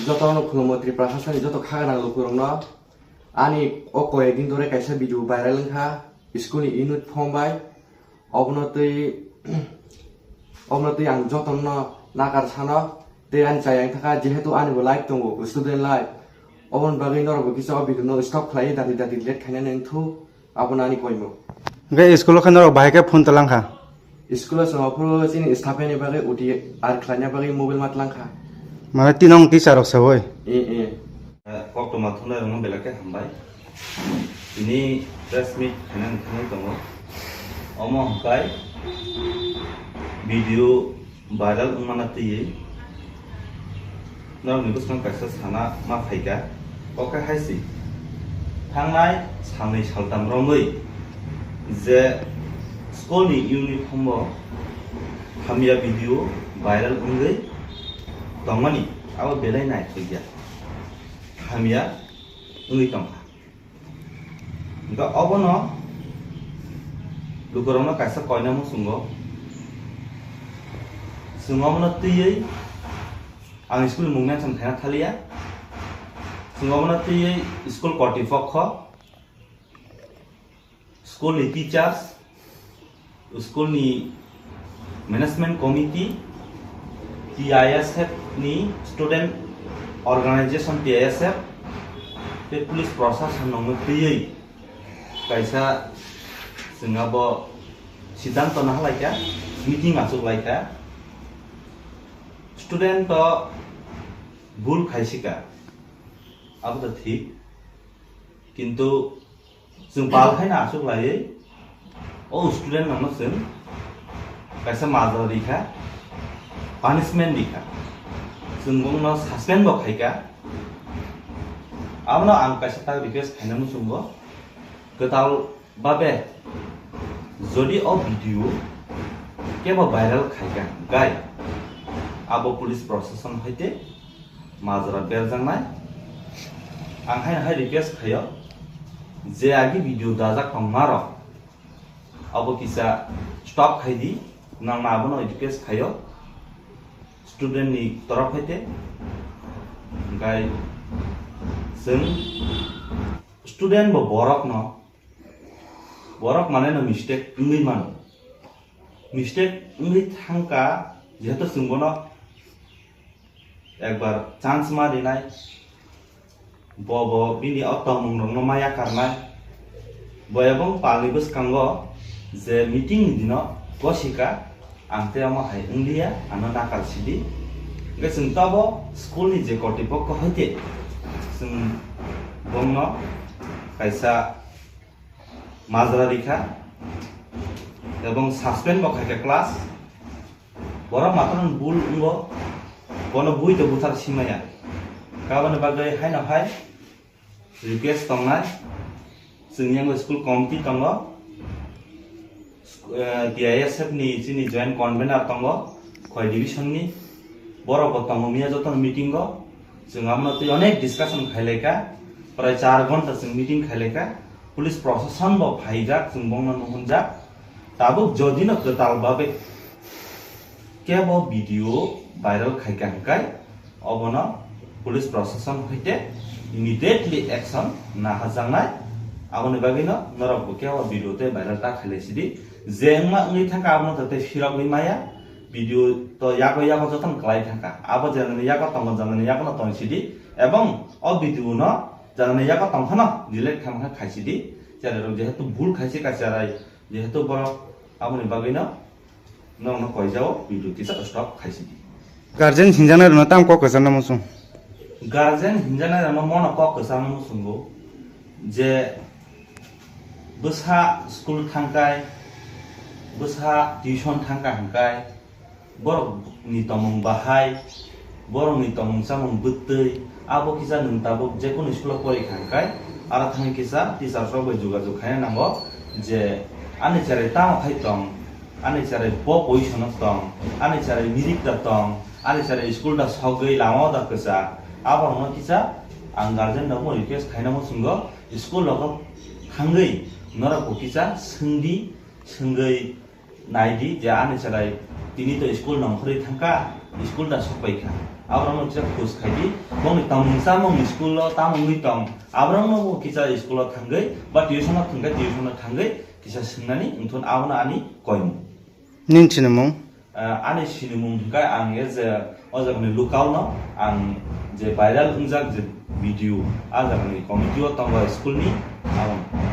jotono khulmo Tripura hasani joto khagana lukurongno ani o koyekdin dore kaisa video viral wngkha school ni unit form bai obno tui ang jotono nakar sano tei ani chayang thaka jehetu ani bo like tongo student life obon bagui norbo kisa video no stop khlai dati let khaina nengthu abona ani koimo गे school खनर bike phone तलांखा school समाफोर चिनि स्टाफनि बागै उदि are ख्लायना बागै mobile मातलांखा माने तिनंग teacher सबै ए कक्ट माथुना रंग बेलाके हामबाय ini press meet खाना नथाङै दङ Amo हकाय video viral उमाना तयै नर निबुसखां कायसा साना मा फायगा ओके हायसि थांनाय सानै सालथाम रङै जे स्कुलनि इउनिफर्म हामिया भिडियो भाइरल उंगै दंमनि आबो बेलायनाय फैया हामिया उंगै दंखा दा अबनो लुगरनो कायसा कयनामो सुंगमनो तयै आं स्कुल मुंमेन सानखाना थालिया सुंगमनो तयै स्कुल कर्तृपक्ष स्कुल नि टीचर्स स्कुल नि मैनेजमेंट कमिटी TISF नि स्टूडेंट ऑर्गेनाइजेशन TISF ते पुलिस प्रशासन नंग तयै कायसा जोंहाबो सिद्धांत नालायका मीटिंग आसुलायका स्टूडेंट तो भूल खायसिका अब तो ठीक किंतु जों बालखायना आसुलायै ओ स्टूडेंट नंग जों कायसा माजा रिखा पानिशमेंट रिखा जों बुंनो सस्पेंड बो खायका आबनो आं कायसा ता रिक्वेस्ट खायनामु सुंगो गताल बाबे जदि ओ भिडियो केबो भाइरल खायका गाय आबो पुलिस प्रशासन हयते माजरा बेरजांनाय आं हाय रिक्वेस्ट खायो जे आगे भिडियो दाजाक मारो अब किसा स्टॉप खाइदी नांना आबनो रिक्वेस्ट खायो स्टूडेंट नि तरफ हयते गाय जों स्टूडेंट बो बरक माने न मिस्टेक उंगै मानो मिस्टेक उंगै थांका जेहेतु जोंबोनो एक बार चांस मा दिनाय बबो बिनि अतमंग रंनो माया करनाय बयबं पालि बसकांगो जे मीटिंग दिनो गसिका आंते अमा हाय इंडिया आनो नाकार सिदि गे जों तबो स्कुल नि जे कर्तृपक्ष हयते जों बंनो कायसा माजरा रिखा एवं सस्पेंड बखायका क्लास बरा माथन बुल उंगो बनो बुइ तो बुथार सिमाया गाबोन बागै हायना हाय रिक्वेस्ट दंनाय जोंनियाव स्कुल कमिटि दङ TISF नि जिनि जॉइंट कन्वेनर दङ खय डिविजन नि बरबो दङ मिया जतन मीटिंग गो जों आमनो तै अनेक डिस्कशन खायलायका प्राय 4 घंटा जों मीटिंग खायलायका पुलिस प्रशासन बो फाइजा जों बंनो नहुनजा ताबो जदिनो गताल बाबे केबो भिडियो भाइरल खायका हकाय अबनो पुलिस प्रशासन हयते इमिडिएटली एक्शन ना हाजांनाय आबनो बागैनो नरबो केबो भिडियो ते भाइरल ता खायलेसिदि जेंमा उंगै थांका आबनो तते फिरगै माया भिडियो तो याको जतन क्लाइ थांका आबो जानने याको तंग जानने याको तंसिदि एवं अ भिडियो न जानने याको तंखन डिलीट खामखा खायसिदि जेरै जेहेतु भूल खायसि काचाराय जेहेतु बर आबनो बागैनो नंनो कयजाव भिडियो तिसा स्टॉप खायसिदि गार्जेन हिंजाना रनो ताम को कसन मसु गार्जेन हिंजाना रनो मन को कसन मसुंगो जे बसा स्कुल थांकाय बसा ट्यूशन थांका हंकाय बर नि तमंग बाहाय बर नि तमंग सामंग बुतै आबो किसा नंताबो जे कोन स्कुल परि खांकाय आरा थांग किसा टीचर सब जुगाजुग खायना नांगो जे आनि चारे ताम खायतम आनि चारे ब पोजिशन तम आनि चारे मिरिक तम आनि चारे स्कुल दा सगै लामा दा कसा आबो न किसा आं गार्जेन नमो रिक्वेस्ट खायनामो सुंगो स्कुल लगो थांगै नरको किसा सोंगै नायदि जे आनि चारे तिनि तो स्कुल नंखरै थांका स्कुल दा सफायखा abrang kita khus khaidi mong tamungsa mong school lo tamungni tong abrang no kita school lo thangai ba tuition lo thangai kisa singnani unthun abona ani koimu ning chinamong ani sinimung ka ang je ojagni lukau no ang je viral unjak je video ajagni committee o tong school ni abang